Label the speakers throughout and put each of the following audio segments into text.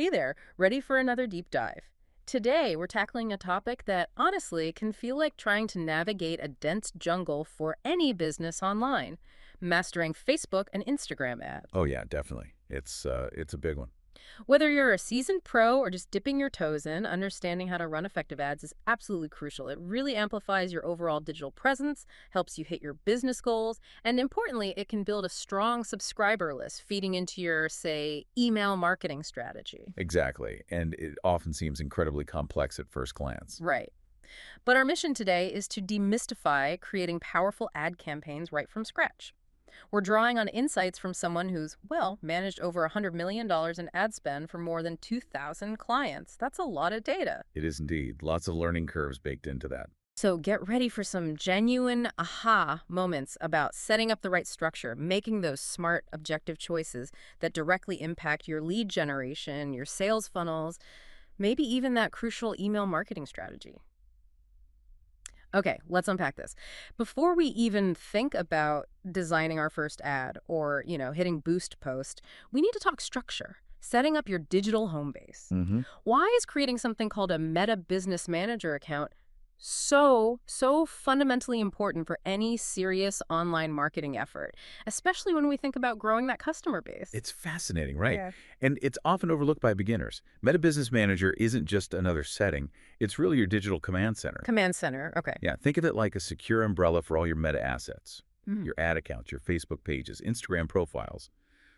Speaker 1: Hey there, ready for another deep dive. Today, we're tackling a topic that honestly can feel like trying to navigate a dense jungle for any business online, mastering Facebook and Instagram ads.
Speaker 2: Oh yeah, definitely. It's a big one.
Speaker 1: Whether you're a seasoned pro or just dipping your toes in, understanding how to run effective ads is absolutely crucial. It really amplifies your overall digital presence, helps you hit your business goals, and importantly, it can build a strong subscriber list feeding into your, say, email marketing strategy.
Speaker 2: Exactly. And it often seems incredibly complex at first glance.
Speaker 1: Right. But our mission today is to demystify creating powerful ad campaigns right from scratch. We're drawing on insights from someone who's, well, managed over $100 million in ad spend for more than 2,000 clients. That's a lot of data.
Speaker 2: It is indeed. Lots of learning curves baked into that.
Speaker 1: So get ready for some genuine aha moments about setting up the right structure, making those smart, objective choices that directly impact your lead generation, your sales funnels, maybe even that crucial email marketing strategy. Okay, let's unpack this. Before we even think about designing our first ad or, hitting boost post, we need to talk structure, setting up your digital home base.
Speaker 2: Hmm.
Speaker 1: Why is creating something called a Meta Business Manager account so fundamentally important for any serious online marketing effort, especially when we think about growing that customer base?
Speaker 2: It's fascinating, right?
Speaker 1: Yeah.
Speaker 2: And it's often overlooked by beginners. Meta Business Manager isn't just another setting. It's really your digital command center.
Speaker 1: Command center. Okay.
Speaker 2: Yeah, think of it like a secure umbrella for all your Meta assets.
Speaker 1: Mhm.
Speaker 2: Your ad accounts, your Facebook pages, Instagram profiles,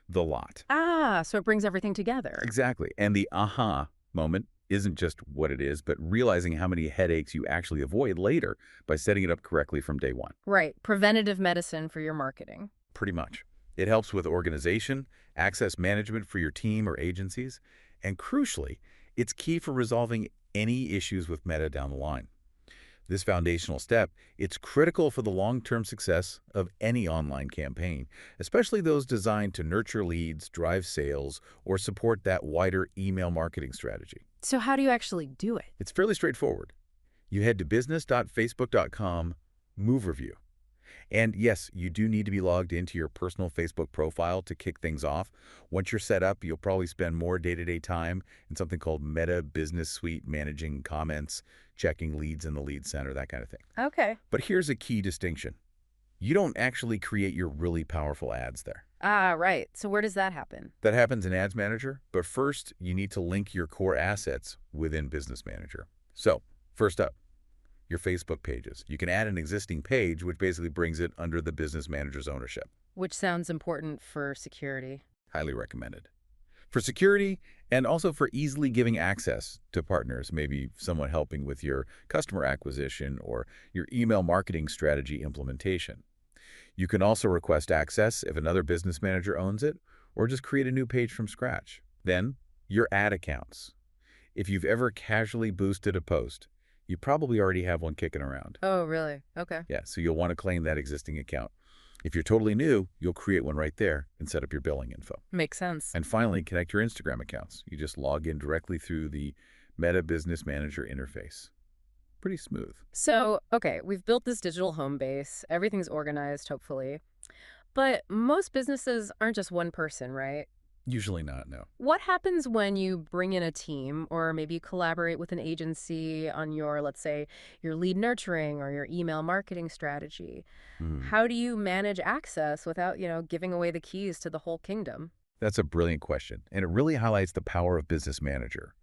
Speaker 2: the lot.
Speaker 1: Ah, so it brings everything together.
Speaker 2: Exactly. And the aha moment isn't just what it is, but realizing how many headaches you actually avoid later by setting it up correctly from day one.
Speaker 1: Right. Preventative medicine for your marketing.
Speaker 2: Pretty much. It helps with organization, access management for your team or agencies, and crucially, it's key for resolving any issues with Meta down the line. This foundational step, it's critical for the long-term success of any online campaign, especially those designed to nurture leads, drive sales, or support that wider email marketing strategy.
Speaker 1: So how do you actually do it?
Speaker 2: It's fairly straightforward. You head to business.facebook.com, move review. And yes, you do need to be logged into your personal Facebook profile to kick things off. Once you're set up, you'll probably spend more day-to-day time in something called Meta Business Suite, managing comments, checking leads in the lead center, that kind of thing.
Speaker 1: Okay.
Speaker 2: But here's a key distinction. You don't actually create your really powerful ads there.
Speaker 1: Ah, right. So where does that happen?
Speaker 2: That happens in Ads Manager, but first you need to link your core assets within Business Manager. So, first up, your Facebook pages. You can add an existing page, which basically brings it under the Business Manager's ownership.
Speaker 1: Which sounds important for security.
Speaker 2: Highly recommended. For security and also for easily giving access to partners, maybe someone helping with your customer acquisition or your email marketing strategy implementation. You can also request access if another business manager owns it, or just create a new page from scratch. Then, your ad accounts. If you've ever casually boosted a post, you probably already have one kicking around.
Speaker 1: Oh, really? Okay.
Speaker 2: Yeah, so you'll want to claim that existing account. If you're totally new, you'll create one right there and set up your billing info.
Speaker 1: Makes sense.
Speaker 2: And finally, connect your Instagram accounts. You just log in directly through the Meta Business Manager interface. Pretty smooth.
Speaker 1: So, okay, we've built this digital home base. Everything's organized, hopefully. But most businesses aren't just one person, right?
Speaker 2: Usually not, no.
Speaker 1: What happens when you bring in a team or maybe you collaborate with an agency on your, let's say, your lead nurturing or your email marketing strategy?
Speaker 2: Hmm.
Speaker 1: How do you manage access without, giving away the keys to the whole kingdom?
Speaker 2: That's a brilliant question, and it really highlights the power of Business Manager.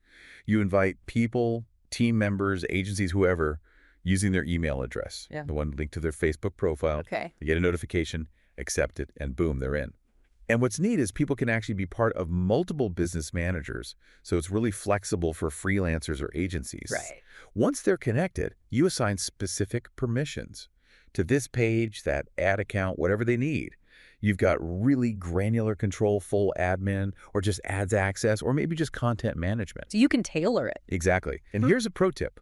Speaker 2: You invite people, team members, agencies, whoever, using their email address,
Speaker 1: Yeah.
Speaker 2: the one linked to their Facebook profile.
Speaker 1: Okay.
Speaker 2: They get a notification, accept it, and boom, they're in. And what's neat is people can actually be part of multiple business managers, so it's really flexible for freelancers or agencies.
Speaker 1: Right.
Speaker 2: Once they're connected, you assign specific permissions to this page, that ad account, whatever they need. You've got really granular control, full admin, or just ads access, or maybe just content management.
Speaker 1: So you can tailor it.
Speaker 2: Exactly. And here's a pro tip.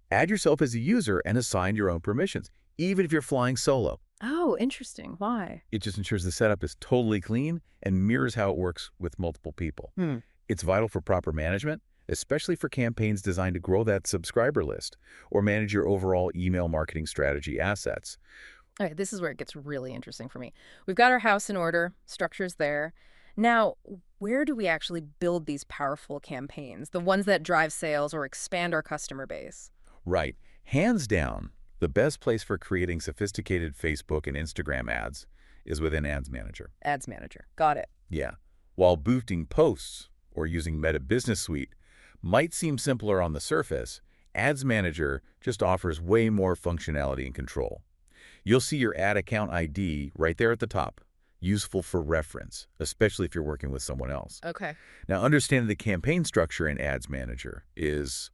Speaker 2: Add yourself as a user and assign your own permissions, even if you're flying solo.
Speaker 1: Oh, interesting. Why?
Speaker 2: It just ensures the setup is totally clean and mirrors how it works with multiple people.
Speaker 1: Hmm.
Speaker 2: It's vital for proper management, especially for campaigns designed to grow that subscriber list or manage your overall email marketing strategy assets.
Speaker 1: All right, this is where it gets really interesting for me. We've got our house in order, structure's there. Now, Where do we actually build these powerful campaigns, the ones that drive sales or expand our customer base?
Speaker 2: Right. Hands down, the best place for creating sophisticated Facebook and Instagram ads is within Ads Manager.
Speaker 1: Ads Manager. Got it.
Speaker 2: Yeah. While boosting posts or using Meta Business Suite might seem simpler on the surface, Ads Manager just offers way more functionality and control. You'll see your ad account ID right there at the top, useful for reference, especially if you're working with someone else.
Speaker 1: Okay.
Speaker 2: Now, understanding the campaign structure in Ads Manager is,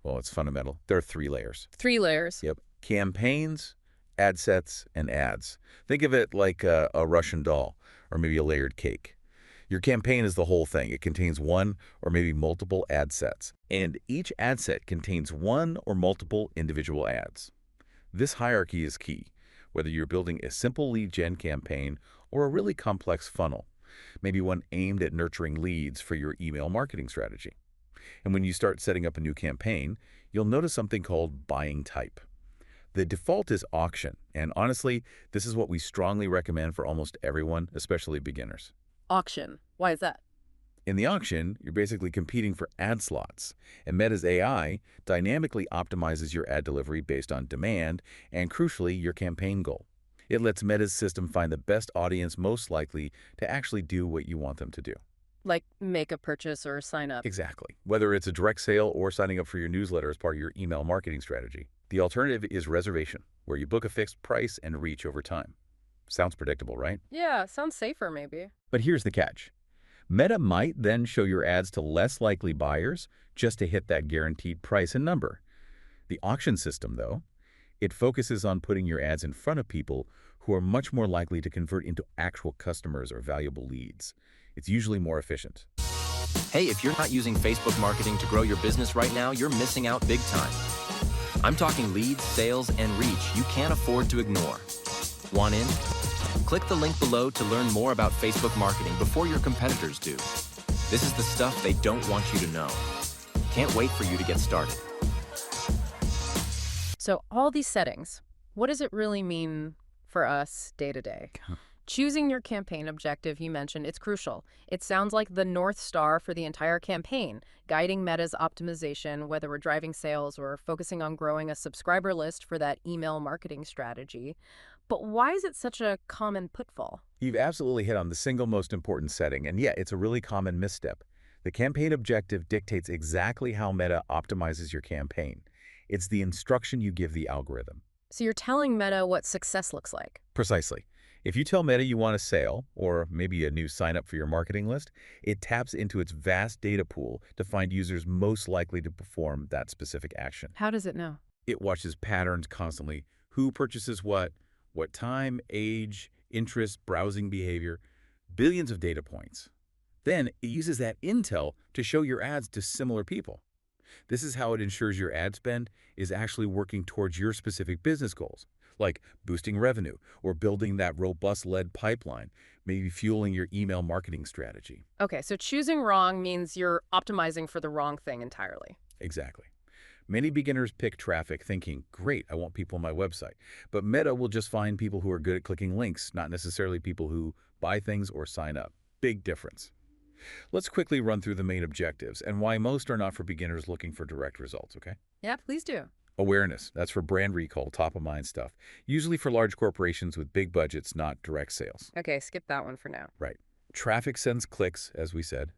Speaker 2: well, it's fundamental. There are 3 layers.
Speaker 1: 3 layers.
Speaker 2: Yep. Campaigns, ad sets, and ads. Think of it like a Russian doll or maybe a layered cake. Your campaign is the whole thing. It contains one or maybe multiple ad sets, and each ad set contains one or multiple individual ads. This hierarchy is key, whether you're building a simple lead gen campaign or a really complex funnel, maybe one aimed at nurturing leads for your email marketing strategy. And when you start setting up a new campaign, you'll notice something called buying type. The default is auction, and honestly, this is what we strongly recommend for almost everyone, especially beginners.
Speaker 1: Auction. Why is that?
Speaker 2: In the auction, you're basically competing for ad slots, and Meta's AI dynamically optimizes your ad delivery based on demand and, crucially, your campaign goal. It lets Meta's system find the best audience most likely to actually do what you want them to do.
Speaker 1: Like make a purchase or sign up.
Speaker 2: Exactly. Whether it's a direct sale or signing up for your newsletter as part of your email marketing strategy. The alternative is reservation, where you book a fixed price and reach over time. Sounds predictable, right?
Speaker 1: Yeah, sounds safer maybe.
Speaker 2: But here's the catch. Meta might then show your ads to less likely buyers just to hit that guaranteed price and number. The auction system, though, it focuses on putting your ads in front of people who are much more likely to convert into actual customers or valuable leads. It's usually more efficient.
Speaker 3: Hey, if you're not using Facebook marketing to grow your business right now, you're missing out big time. I'm talking leads, sales, and reach you can't afford to ignore. Want in? Click the link below to learn more about Facebook marketing before your competitors do. This is the stuff they don't want you to know. Can't wait for you to get started.
Speaker 1: So all these settings, what does it really mean for us day to day? Choosing your campaign objective, you mentioned, it's crucial. It sounds like the North Star for the entire campaign, guiding Meta's optimization, whether we're driving sales or focusing on growing a subscriber list for that email marketing strategy. But why is it such a common pitfall?
Speaker 2: You've absolutely hit on the single most important setting, and yeah, it's a really common misstep. The campaign objective dictates exactly how Meta optimizes your campaign. It's the instruction you give the algorithm.
Speaker 1: So you're telling Meta what success looks like.
Speaker 2: Precisely. If you tell Meta you want a sale, or maybe a new sign-up for your marketing list, it taps into its vast data pool to find users most likely to perform that specific action.
Speaker 1: How does it know?
Speaker 2: It watches patterns constantly. Who purchases what time, age, interest, browsing behavior, billions of data points. Then it uses that intel to show your ads to similar people. This is how it ensures your ad spend is actually working towards your specific business goals, like boosting revenue or building that robust lead pipeline, maybe fueling your email marketing strategy.
Speaker 1: Okay, so choosing wrong means you're optimizing for the wrong thing entirely.
Speaker 2: Exactly. Many beginners pick traffic thinking, great, I want people on my website. But Meta will just find people who are good at clicking links, not necessarily people who buy things or sign up. Big difference. Let's quickly run through the main objectives and why most are not for beginners looking for direct results, okay?
Speaker 1: Yeah, please do.
Speaker 2: Awareness. That's for brand recall, top-of-mind stuff. Usually for large corporations with big budgets, not direct sales.
Speaker 1: Okay, skip that one for now.
Speaker 2: Right. Traffic sends clicks, as we said.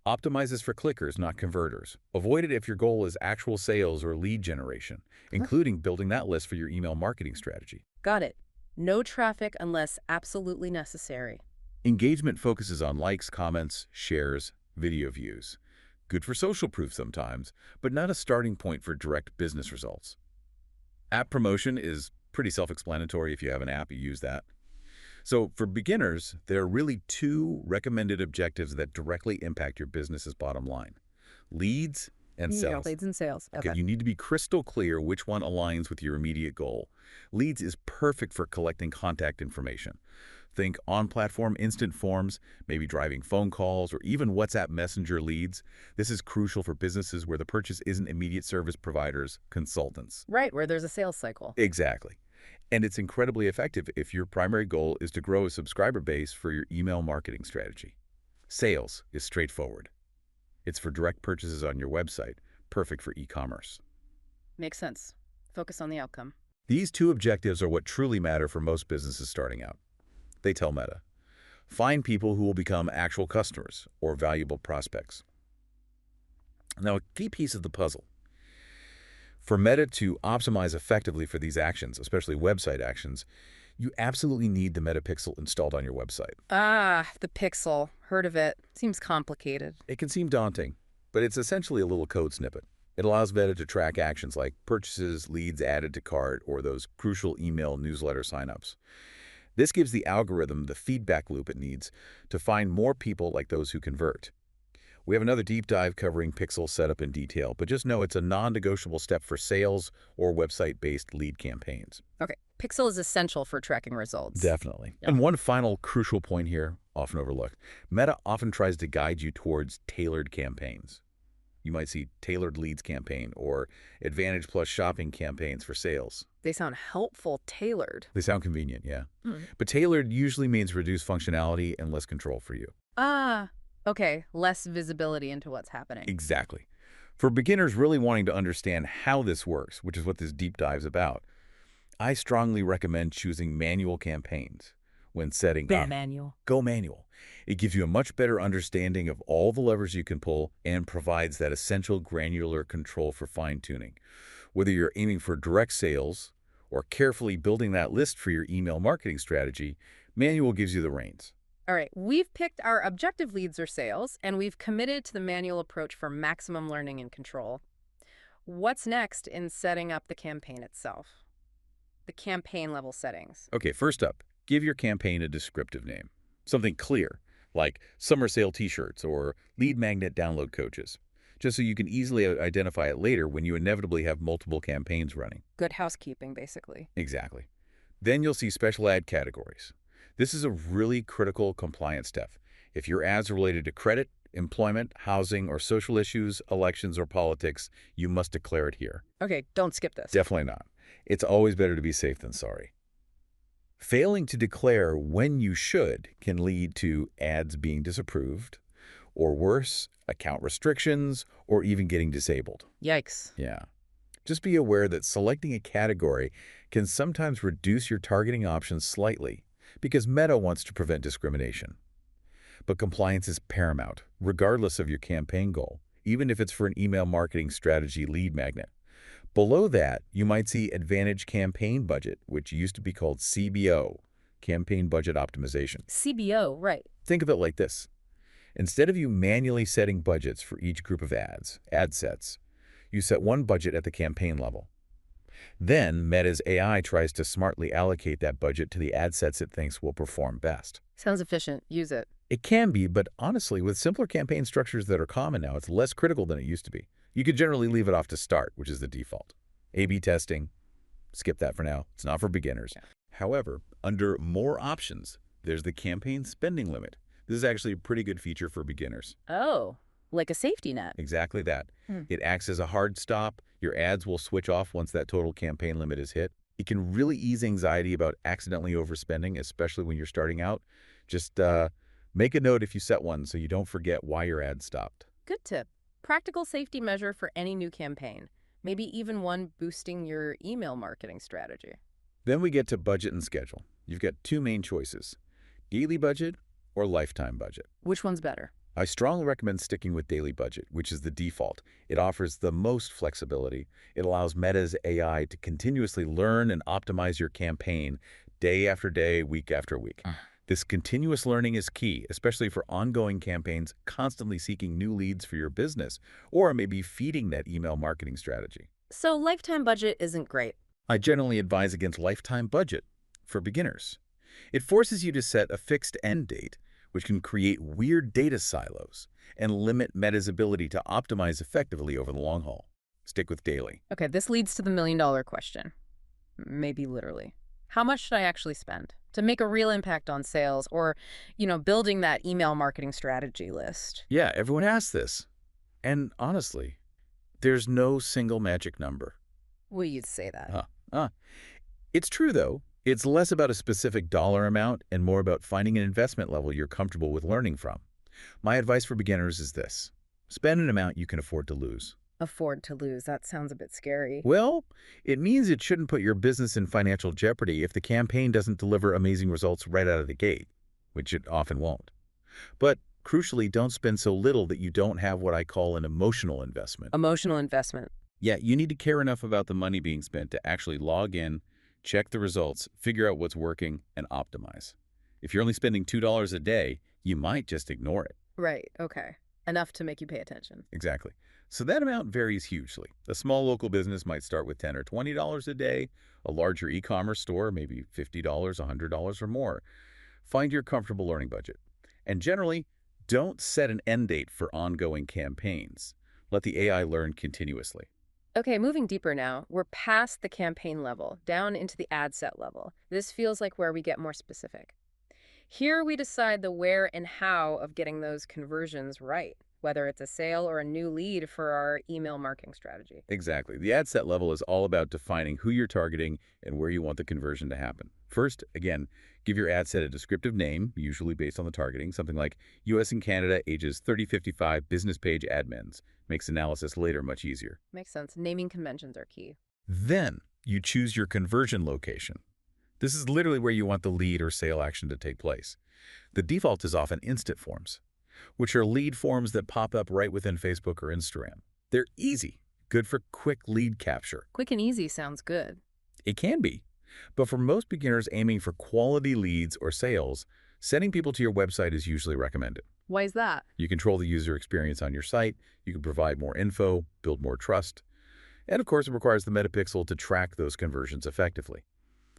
Speaker 2: Optimizes for clickers, not converters. Avoid it if your goal is actual sales or lead generation, including building that list for your email marketing strategy.
Speaker 1: Got it. No traffic unless absolutely necessary.
Speaker 2: Engagement focuses on likes, comments, shares, video views. Good for social proof sometimes, but not a starting point for direct business results. App promotion is pretty self-explanatory. If you have an app, you use that. So for beginners, there are really 2 recommended objectives that directly impact your business's bottom line: leads and sales.
Speaker 1: Leads and sales. Okay.
Speaker 2: You need to be crystal clear which one aligns with your immediate goal. Leads is perfect for collecting contact information. Think on-platform instant forms, maybe driving phone calls, or even WhatsApp Messenger leads. This is crucial for businesses where the purchase isn't immediate service providers, consultants.
Speaker 1: Right, where there's a sales cycle.
Speaker 2: Exactly. And it's incredibly effective if your primary goal is to grow a subscriber base for your email marketing strategy. Sales is straightforward. It's for direct purchases on your website, perfect for e-commerce.
Speaker 1: Makes sense. Focus on the outcome.
Speaker 2: These two objectives are what truly matter for most businesses starting out. They tell Meta, find people who will become actual customers or valuable prospects. Now, a key piece of the puzzle. For Meta to optimize effectively for these actions, especially website actions, you absolutely need the Meta Pixel installed on your website.
Speaker 1: Ah, the Pixel. Heard of it. Seems complicated.
Speaker 2: It can seem daunting, but it's essentially a little code snippet. It allows Meta to track actions like purchases, leads added to cart, or those crucial email newsletter signups. This gives the algorithm the feedback loop it needs to find more people like those who convert. We have another deep dive covering Pixel setup in detail, but just know it's a non-negotiable step for sales or website-based lead campaigns.
Speaker 1: Okay, Pixel is essential for tracking results.
Speaker 2: Definitely.
Speaker 1: Yeah.
Speaker 2: And one final crucial point here, often overlooked. Meta often tries to guide you towards tailored campaigns. You might see tailored leads campaign or Advantage Plus shopping campaigns for sales.
Speaker 1: They sound helpful, tailored.
Speaker 2: They sound convenient, yeah.
Speaker 1: Mm.
Speaker 2: But tailored usually means reduced functionality and less control for you.
Speaker 1: Ah, okay, less visibility into what's happening.
Speaker 2: Exactly. For beginners really wanting to understand how this works, which is what this deep dive's about, I strongly recommend choosing manual campaigns when setting up.
Speaker 1: Manual.
Speaker 2: Go manual. It gives you a much better understanding of all the levers you can pull and provides that essential granular control for fine-tuning. Whether you're aiming for direct sales or carefully building that list for your email marketing strategy, manual gives you the reins.
Speaker 1: All right, we've picked our objective leads or sales, and we've committed to the manual approach for maximum learning and control. What's next in setting up the campaign itself? The campaign level settings.
Speaker 2: Okay, first up, give your campaign a descriptive name. Something clear, like summer sale t-shirts or lead magnet download coaches, just so you can easily identify it later when you inevitably have multiple campaigns running.
Speaker 1: Good housekeeping, basically.
Speaker 2: Exactly. Then you'll see special ad categories. This is a really critical compliance step. If your ads are related to credit, employment, housing, or social issues, elections, or politics, you must declare it here.
Speaker 1: Okay, don't skip this.
Speaker 2: Definitely not. It's always better to be safe than sorry. Failing to declare when you should can lead to ads being disapproved, or worse, account restrictions, or even getting disabled.
Speaker 1: Yikes.
Speaker 2: Yeah. Just be aware that selecting a category can sometimes reduce your targeting options slightly because Meta wants to prevent discrimination. But compliance is paramount, regardless of your campaign goal, even if it's for an email marketing strategy lead magnet. Below that, you might see Advantage Campaign Budget, which used to be called CBO, Campaign Budget Optimization.
Speaker 1: CBO, right.
Speaker 2: Think of it like this. Instead of you manually setting budgets for each group of ads, ad sets, you set one budget at the campaign level. Then Meta's AI tries to smartly allocate that budget to the ad sets it thinks will perform best.
Speaker 1: Sounds efficient. Use it.
Speaker 2: It can be, but honestly, with simpler campaign structures that are common now, it's less critical than it used to be. You could generally leave it off to start, which is the default. A/B testing, skip that for now. It's not for beginners.
Speaker 1: Yeah.
Speaker 2: However, under more options, there's the campaign spending limit. This is actually a pretty good feature for beginners.
Speaker 1: Oh, like a safety net.
Speaker 2: Exactly that.
Speaker 1: Hmm.
Speaker 2: It acts as a hard stop. Your ads will switch off once that total campaign limit is hit. It can really ease anxiety about accidentally overspending, especially when you're starting out. Just make a note if you set one so you don't forget why your ad stopped.
Speaker 1: Good tip. Practical safety measure for any new campaign. Maybe even one boosting your email marketing strategy.
Speaker 2: Then we get to budget and schedule. You've got two main choices, daily budget or lifetime budget.
Speaker 1: Which one's better?
Speaker 2: I strongly recommend sticking with daily budget, which is the default. It offers the most flexibility. It allows Meta's AI to continuously learn and optimize your campaign day after day, week after week. This continuous learning is key, especially for ongoing campaigns constantly seeking new leads for your business, or maybe feeding that email marketing strategy.
Speaker 1: So lifetime budget isn't great.
Speaker 2: I generally advise against lifetime budget for beginners. It forces you to set a fixed end date, which can create weird data silos and limit Meta's ability to optimize effectively over the long haul. Stick with daily.
Speaker 1: Okay, this leads to the million-dollar question. Maybe literally. How much should I actually spend to make a real impact on sales or, building that email marketing strategy list?
Speaker 2: Yeah, everyone asks this. And honestly, there's no single magic number.
Speaker 1: Well, you'd say that.
Speaker 2: It's true, though. It's less about a specific dollar amount and more about finding an investment level you're comfortable with learning from. My advice for beginners is this. Spend an amount you can afford to lose.
Speaker 1: Afford to lose. That sounds a bit scary.
Speaker 2: Well, it means it shouldn't put your business in financial jeopardy if the campaign doesn't deliver amazing results right out of the gate, which it often won't. But crucially, don't spend so little that you don't have what I call an emotional investment.
Speaker 1: Emotional investment.
Speaker 2: Yeah, you need to care enough about the money being spent to actually log in, check the results, figure out what's working, and optimize. If you're only spending $2 a day, you might just ignore it.
Speaker 1: Right. Okay. Enough to make you pay attention.
Speaker 2: Exactly. So that amount varies hugely. A small local business might start with $10 or $20 a day. A larger e-commerce store, maybe $50, $100 or more. Find your comfortable learning budget. And generally, don't set an end date for ongoing campaigns. Let the AI learn continuously.
Speaker 1: Okay, moving deeper now, we're past the campaign level, down into the ad set level. This feels like where we get more specific. Here we decide the where and how of getting those conversions right, whether it's a sale or a new lead for our email marketing strategy.
Speaker 2: Exactly. The ad set level is all about defining who you're targeting and where you want the conversion to happen. First, again, give your ad set a descriptive name, usually based on the targeting, something like US and Canada, ages 30-55, business page admins. Makes analysis later much easier.
Speaker 1: Makes sense. Naming conventions are key.
Speaker 2: Then you choose your conversion location. This is literally where you want the lead or sale action to take place. The default is often instant forms, which are lead forms that pop up right within Facebook or Instagram. They're easy, good for quick lead capture.
Speaker 1: Quick and easy sounds good.
Speaker 2: It can be, but for most beginners aiming for quality leads or sales, sending people to your website is usually recommended.
Speaker 1: Why is that?
Speaker 2: You control the user experience on your site, you can provide more info, build more trust, and of course it requires the Metapixel to track those conversions effectively.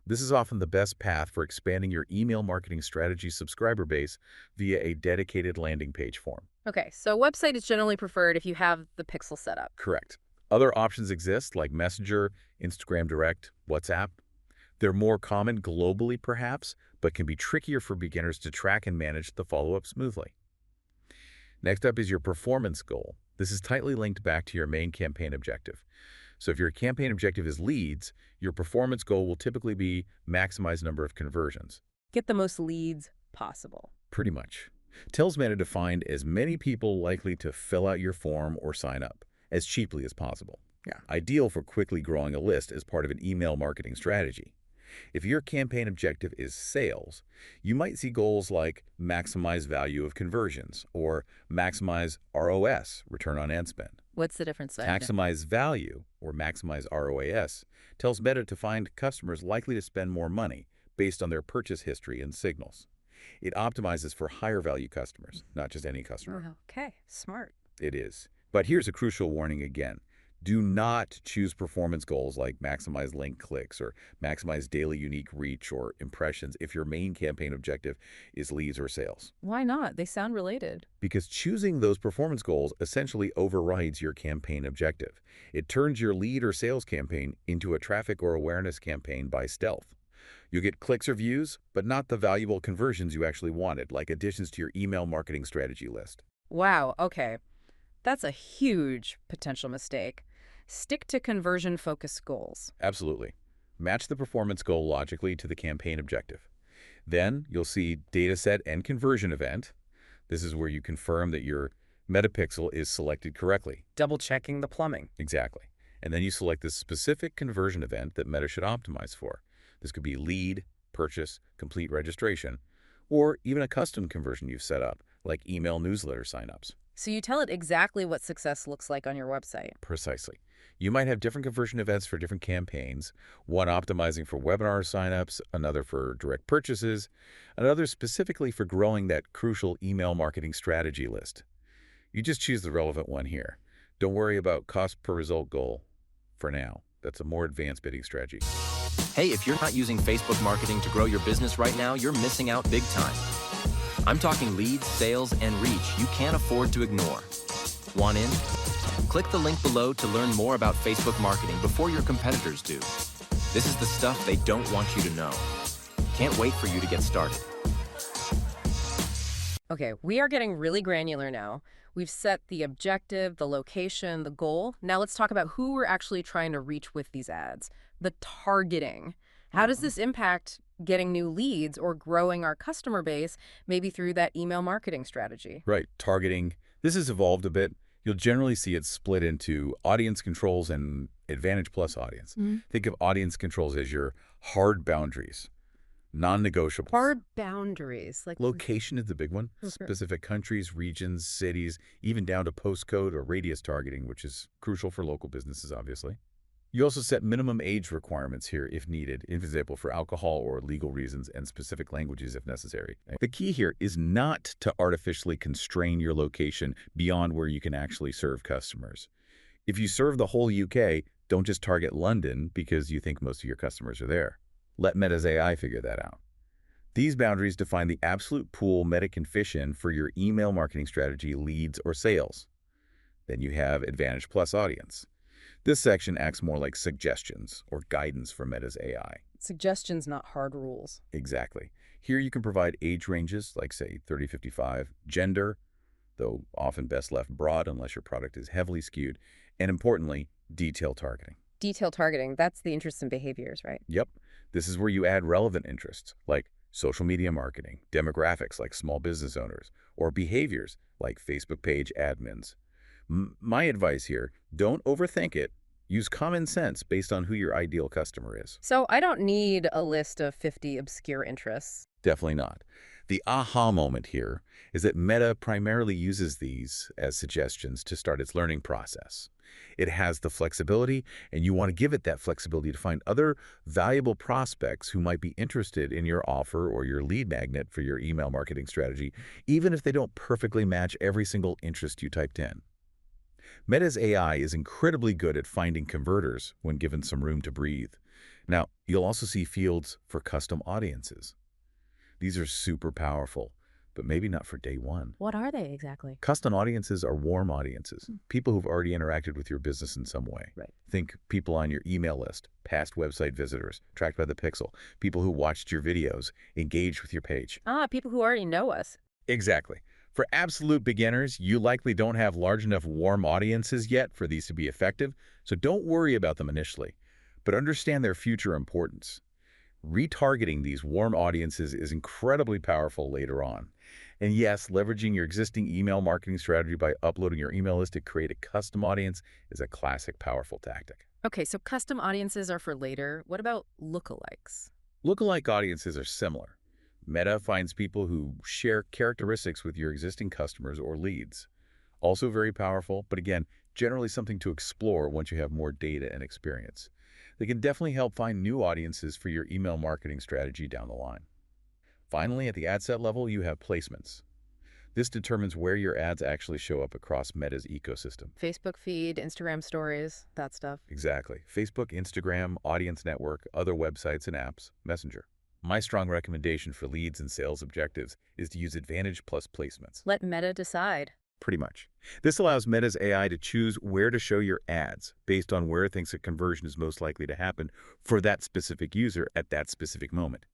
Speaker 2: This is often the best path for expanding your email marketing strategy subscriber base via a dedicated landing page form.
Speaker 1: Okay, so website is generally preferred if you have the pixel set up.
Speaker 2: Correct. Other options exist like Messenger, Instagram Direct, WhatsApp. They're more common globally perhaps, but can be trickier for beginners to track and manage the follow-up smoothly. Next up is your performance goal. This is tightly linked back to your main campaign objective. So if your campaign objective is leads, your performance goal will typically be maximize number of conversions.
Speaker 1: Get the most leads possible.
Speaker 2: Pretty much. Tells Meta to find as many people likely to fill out your form or sign up as cheaply as possible. Yeah. Ideal for quickly growing a list as part of an email marketing strategy. If your campaign objective is sales, you might see goals like maximize value of conversions or maximize ROS, return on ad spend.
Speaker 1: What's the difference there?
Speaker 2: Maximize value, or maximize ROAS, tells Meta to find customers likely to spend more money based on their purchase history and signals. It optimizes for higher value customers, not just any customer.
Speaker 1: Oh, okay, smart.
Speaker 2: It is. But here's a crucial warning again. Do not choose performance goals like maximize link clicks or maximize daily unique reach or impressions if your main campaign objective is leads or sales.
Speaker 1: Why not? They sound related.
Speaker 2: Because choosing those performance goals essentially overrides your campaign objective. It turns your lead or sales campaign into a traffic or awareness campaign by stealth. You get clicks or views, but not the valuable conversions you actually wanted, like additions to your email marketing strategy list.
Speaker 1: Wow, okay. That's a huge potential mistake. Stick to conversion-focused goals.
Speaker 2: Absolutely. Match the performance goal logically to the campaign objective. Then you'll see dataset and conversion event. This is where you confirm that your Metapixel is selected correctly.
Speaker 1: Double-checking the plumbing.
Speaker 2: Exactly. And then you select the specific conversion event that Meta should optimize for. This could be lead, purchase, complete registration, or even a custom conversion you've set up, like email newsletter signups.
Speaker 1: So you tell it exactly what success looks like on your website.
Speaker 2: Precisely. You might have different conversion events for different campaigns, one optimizing for webinar signups, another for direct purchases, another specifically for growing that crucial email marketing strategy list. You just choose the relevant one here. Don't worry about cost per result goal for now. That's a more advanced bidding strategy.
Speaker 3: Hey, if you're not using Facebook marketing to grow your business right now, you're missing out big time. I'm talking leads, sales, and reach you can't afford to ignore. Want in? Click the link below to learn more about Facebook marketing before your competitors do. This is the stuff they don't want you to know. Can't wait for you to get started.
Speaker 1: Okay, we are getting really granular now. We've set the objective, the location, the goal. Now let's talk about who we're actually trying to reach with these ads. The targeting. How does this impact getting new leads or growing our customer base, maybe through that email marketing strategy.
Speaker 2: Right, targeting. This has evolved a bit. You'll generally see it split into audience controls and Advantage Plus audience. Think of audience controls as your hard boundaries, non-negotiables.
Speaker 1: Hard boundaries, like
Speaker 2: Location is the big one.
Speaker 1: Okay.
Speaker 2: Specific countries, regions, cities, even down to postcode or radius targeting, which is crucial for local businesses, obviously. You also set minimum age requirements here if needed, for example, for alcohol or legal reasons, and specific languages if necessary. The key here is not to artificially constrain your location beyond where you can actually serve customers. If you serve the whole UK, don't just target London because you think most of your customers are there. Let Meta's AI figure that out. These boundaries define the absolute pool Meta can fish in for your email marketing strategy, leads, or sales. Then you have Advantage Plus audience. This section acts more like suggestions or guidance for Meta's AI.
Speaker 1: suggestions, not hard rules.
Speaker 2: Exactly. Here you can provide age ranges, like say 30-55, gender, though often best left broad unless your product is heavily skewed, and importantly, detail targeting.
Speaker 1: Detail targeting, that's the interests and behaviors, right?
Speaker 2: Yep. This is where you add relevant interests, like social media marketing, demographics, like small business owners, or behaviors, like Facebook page admins. My advice here, don't overthink it. Use common sense based on who your ideal customer is.
Speaker 1: So I don't need a list of 50 obscure interests.
Speaker 2: Definitely not. The aha moment here is that Meta primarily uses these as suggestions to start its learning process. It has the flexibility, and you want to give it that flexibility to find other valuable prospects who might be interested in your offer or your lead magnet for your email marketing strategy, even if they don't perfectly match every single interest you typed in. Meta's AI is incredibly good at finding converters when given some room to breathe. Now, you'll also see fields for custom audiences. These are super powerful, but maybe not for day one.
Speaker 1: What are they exactly?
Speaker 2: Custom audiences are warm audiences, people who've already interacted with your business in some way.
Speaker 1: Right.
Speaker 2: Think people on your email list, past website visitors, tracked by the pixel, people who watched your videos, engaged with your page.
Speaker 1: People who already know us.
Speaker 2: Exactly. For absolute beginners, you likely don't have large enough warm audiences yet for these to be effective, so don't worry about them initially, but understand their future importance. Retargeting these warm audiences is incredibly powerful later on. And yes, leveraging your existing email marketing strategy by uploading your email list to create a custom audience is a classic powerful tactic.
Speaker 1: Okay, so custom audiences are for later. What about lookalikes?
Speaker 2: Lookalike audiences are similar. Meta finds people who share characteristics with your existing customers or leads. Also very powerful, but again, generally something to explore once you have more data and experience. They can definitely help find new audiences for your email marketing strategy down the line. Finally, at the ad set level, you have placements. This determines where your ads actually show up across Meta's ecosystem.
Speaker 1: Facebook feed, Instagram stories, that stuff.
Speaker 2: Exactly. Facebook, Instagram, Audience Network, other websites and apps, Messenger. My strong recommendation for leads and sales objectives is to use Advantage Plus placements.
Speaker 1: Let Meta decide.
Speaker 2: Pretty much. This allows Meta's AI to choose where to show your ads based on where it thinks a conversion is most likely to happen for that specific user at that specific moment.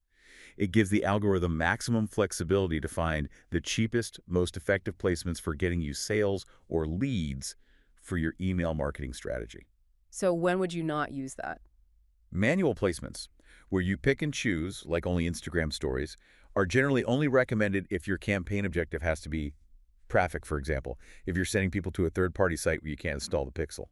Speaker 2: It gives the algorithm maximum flexibility to find the cheapest, most effective placements for getting you sales or leads for your email marketing strategy.
Speaker 1: So when would you not use that?
Speaker 2: Manual placements, where you pick and choose, like only Instagram stories, are generally only recommended if your campaign objective has to be traffic, for example, if you're sending people to a third-party site where you can't install the pixel.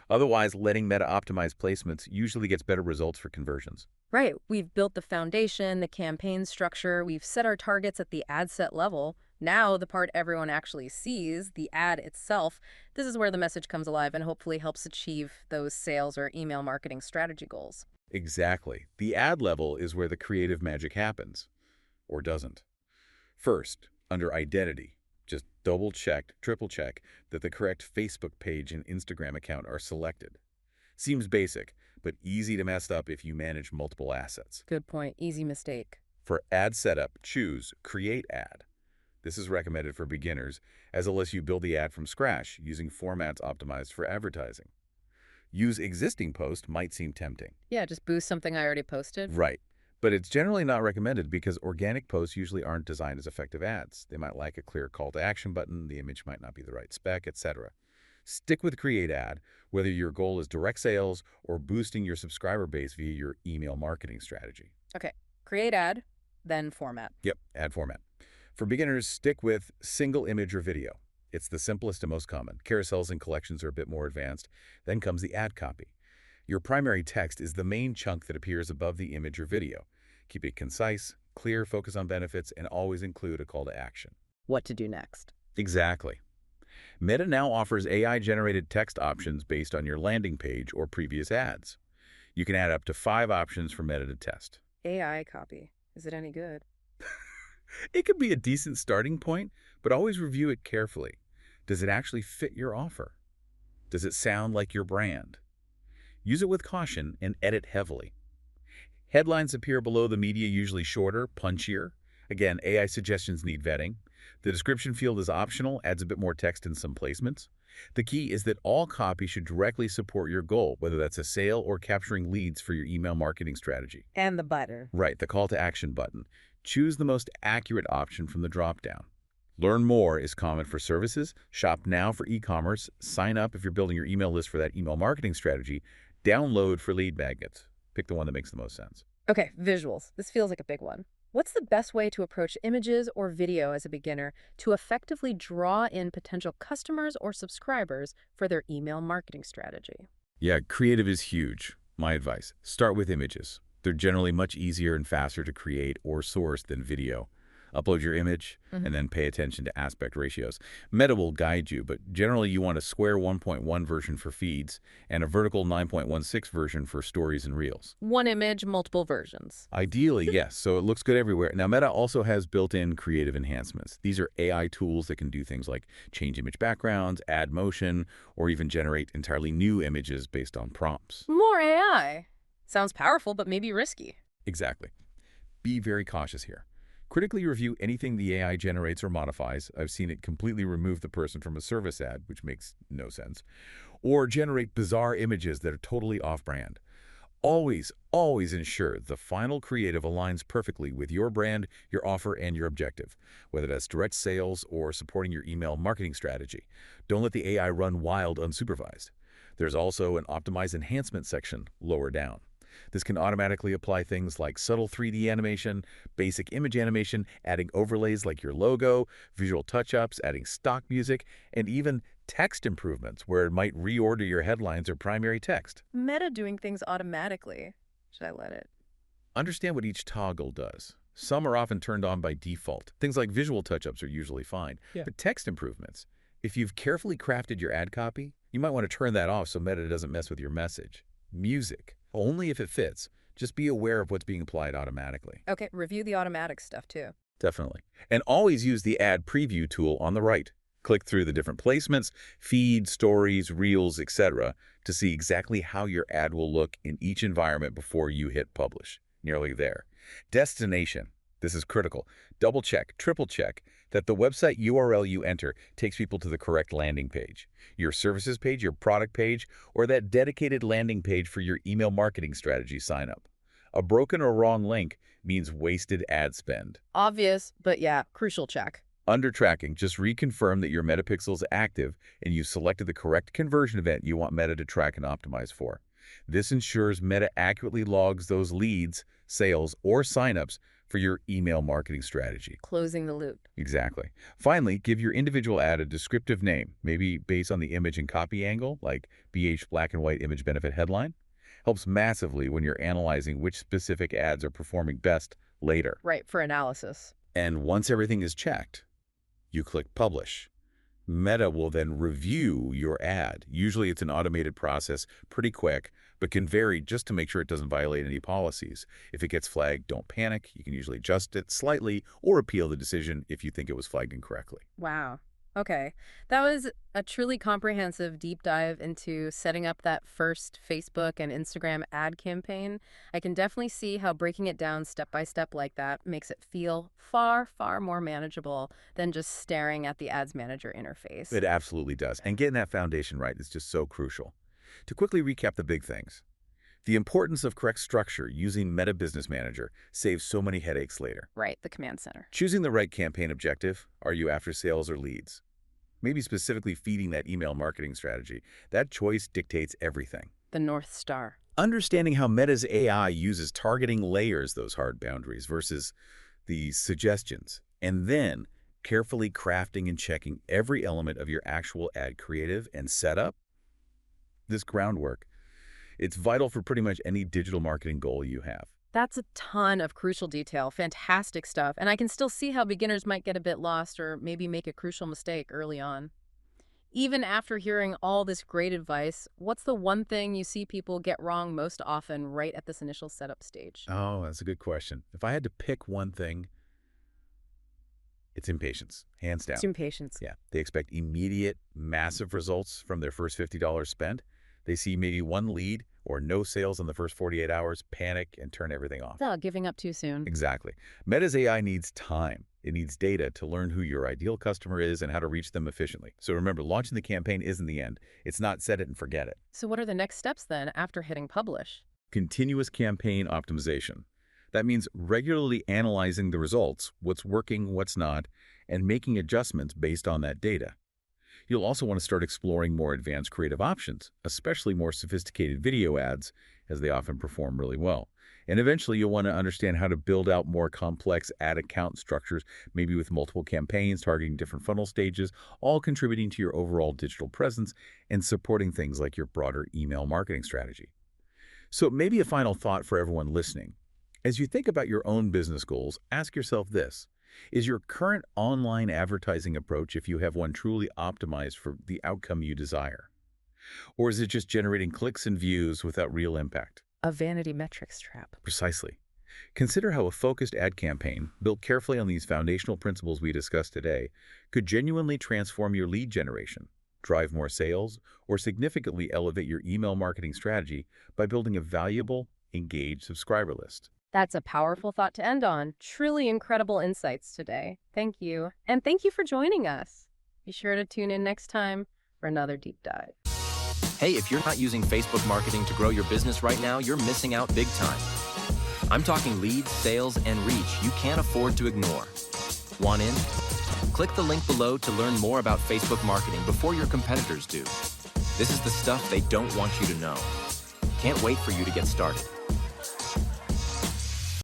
Speaker 2: Otherwise, letting Meta optimize placements usually gets better results for conversions.
Speaker 1: Right. We've built the foundation, the campaign structure. We've set our targets at the ad set level. Now, the part everyone actually sees, the ad itself, this is where the message comes alive and hopefully helps achieve those sales or email marketing strategy goals.
Speaker 2: Exactly. The ad level is where the creative magic happens. Or doesn't. First, under identity, just double-check, triple-check that the correct Facebook page and Instagram account are selected. Seems basic, but easy to mess up if you manage multiple assets.
Speaker 1: Good point. Easy mistake.
Speaker 2: For ad setup, choose Create Ad. This is recommended for beginners, as it lets you build the ad from scratch using formats optimized for advertising. Use Existing Post might seem tempting.
Speaker 1: Yeah, just boost something I already posted.
Speaker 2: Right. But it's generally not recommended because organic posts usually aren't designed as effective ads. They might lack a clear call to action button, the image might not be the right spec, etc. Stick with Create Ad, whether your goal is direct sales or boosting your subscriber base via your email marketing strategy.
Speaker 1: Okay. Create ad, then format.
Speaker 2: Yep, ad format. For beginners, stick with single image or video. It's the simplest and most common. Carousels and collections are a bit more advanced. Then comes the ad copy. Your primary text is the main chunk that appears above the image or video. Keep it concise, clear, focus on benefits, and always include a call to action.
Speaker 1: What to do next.
Speaker 2: Exactly. Meta now offers AI-generated text options based on your landing page or previous ads. You can add up to 5 options for Meta to test.
Speaker 1: AI copy. Is it any good?
Speaker 2: It could be a decent starting point, but always review it carefully. Does it actually fit your offer? Does it sound like your brand? Use it with caution and edit heavily. Headlines appear below the media, usually shorter, punchier. Again, AI suggestions need vetting. The description field is optional, adds a bit more text in some placements. The key is that all copy should directly support your goal, whether that's a sale or capturing leads for your email marketing strategy.
Speaker 1: And the butter.
Speaker 2: Right, the call to action button. Choose the most accurate option from the dropdown. Learn more is common for services. Shop now for e-commerce. Sign up if you're building your email list for that email marketing strategy. Download for lead magnets. Pick the one that makes the most sense.
Speaker 1: Okay, visuals. This feels like a big one. What's the best way to approach images or video as a beginner to effectively draw in potential customers or subscribers for their email marketing strategy?
Speaker 2: Yeah, creative is huge. My advice, start with images. They're generally much easier and faster to create or source than video. Upload your image and then pay attention to aspect ratios. Meta will guide you, but generally you want a square 1.1 version for feeds and a vertical 9.16 version for stories and reels.
Speaker 1: One image, multiple versions.
Speaker 2: Ideally, yes, so it looks good everywhere. Now, Meta also has built-in creative enhancements. These are AI tools that can do things like change image backgrounds, add motion, or even generate entirely new images based on prompts.
Speaker 1: More AI. Sounds powerful, but maybe risky.
Speaker 2: Exactly. Be very cautious here. Critically review anything the AI generates or modifies. I've seen it completely remove the person from a service ad, which makes no sense, or generate bizarre images that are totally off-brand. Always, always ensure the final creative aligns perfectly with your brand, your offer, and your objective, whether that's direct sales or supporting your email marketing strategy. Don't let the AI run wild unsupervised. There's also an optimize enhancement section lower down. This can automatically apply things like subtle 3D animation, basic image animation, adding overlays like your logo, visual touch-ups, adding stock music, and even text improvements where it might reorder your headlines or primary text.
Speaker 1: Meta doing things automatically. Should I let it?
Speaker 2: Understand what each toggle does. Some are often turned on by default. Things like visual touch-ups are usually fine. But text improvements, if you've carefully crafted your ad copy, you might want to turn that off so Meta doesn't mess with your message. Music. Only if it fits. Just be aware of what's being applied automatically.
Speaker 1: Okay, review the automatic stuff too.
Speaker 2: Definitely. And always use the ad preview tool on the right. Click through the different placements, feeds, stories, reels, etc. to see exactly how your ad will look in each environment before you hit publish. Nearly there. Destination. This is critical. Double check, triple check that the website URL you enter takes people to the correct landing page. Your services page, your product page, or that dedicated landing page for your email marketing strategy sign up. A broken or wrong link means wasted ad spend.
Speaker 1: Obvious, but yeah, crucial check.
Speaker 2: Under tracking, just reconfirm that your Metapixel is active and you've selected the correct conversion event you want Meta to track and optimize for. This ensures Meta accurately logs those leads, sales, or signups for your email marketing strategy.
Speaker 1: Closing the loop.
Speaker 2: Exactly. Finally, give your individual ad a descriptive name, maybe based on the image and copy angle, like BH Black and White Image Benefit Headline. Helps massively when you're analyzing which specific ads are performing best later.
Speaker 1: Right, for analysis.
Speaker 2: And once everything is checked, you click Publish. Meta will then review your ad. Usually it's an automated process, pretty quick, but can vary just to make sure it doesn't violate any policies. If it gets flagged, don't panic. You can usually adjust it slightly or appeal the decision if you think it was flagged incorrectly.
Speaker 1: Wow. Okay. That was a truly comprehensive deep dive into setting up that first Facebook and Instagram ad campaign. I can definitely see how breaking it down step by step like that makes it feel far, far more manageable than just staring at the ads manager interface.
Speaker 2: It absolutely does. And getting that foundation right is just so crucial. To quickly recap the big things. The importance of correct structure using Meta Business Manager saves so many headaches later.
Speaker 1: Right, the command center.
Speaker 2: Choosing the right campaign objective. Are you after sales or leads? Maybe specifically feeding that email marketing strategy. That choice dictates everything.
Speaker 1: The North Star.
Speaker 2: Understanding how Meta's AI uses targeting layers those hard boundaries versus the suggestions, and then carefully crafting and checking every element of your actual ad creative and setup. This groundwork, it's vital for pretty much any digital marketing goal you have.
Speaker 1: That's a ton of crucial detail, fantastic stuff, and I can still see how beginners might get a bit lost or maybe make a crucial mistake early on. Even after hearing all this great advice, what's the one thing you see people get wrong most often right at this initial setup stage?
Speaker 2: Oh, that's a good question. If I had to pick one thing, it's impatience, hands down.
Speaker 1: It's impatience.
Speaker 2: Yeah, they expect immediate, massive results from their first $50 spent. They see maybe one lead or no sales in the first 48 hours, panic, and turn everything off.
Speaker 1: Oh, giving up too soon.
Speaker 2: Exactly. Meta's AI needs time. It needs data to learn who your ideal customer is and how to reach them efficiently. So remember, launching the campaign isn't the end. It's not set it and forget it.
Speaker 1: So what are the next steps then after hitting publish?
Speaker 2: Continuous campaign optimization. That means regularly analyzing the results, what's working, what's not, and making adjustments based on that data. You'll also want to start exploring more advanced creative options, especially more sophisticated video ads, as they often perform really well. And eventually, you'll want to understand how to build out more complex ad account structures, maybe with multiple campaigns targeting different funnel stages, all contributing to your overall digital presence and supporting things like your broader email marketing strategy. So maybe a final thought for everyone listening. As you think about your own business goals, ask yourself this. Is your current online advertising approach, if you have one, truly optimized for the outcome you desire? Or is it just generating clicks and views without real impact?
Speaker 1: A vanity metrics trap.
Speaker 2: Precisely. Consider how a focused ad campaign, built carefully on these foundational principles we discussed today, could genuinely transform your lead generation, drive more sales, or significantly elevate your email marketing strategy by building a valuable, engaged subscriber list.
Speaker 1: That's a powerful thought to end on. Truly incredible insights today. Thank you. And thank you for joining us. Be sure to tune in next time for another deep dive.
Speaker 3: Hey, if you're not using Facebook marketing to grow your business right now, you're missing out big time. I'm talking leads, sales, and reach you can't afford to ignore. Want in? Click the link below to learn more about Facebook marketing before your competitors do. This is the stuff they don't want you to know. Can't wait for you to get started.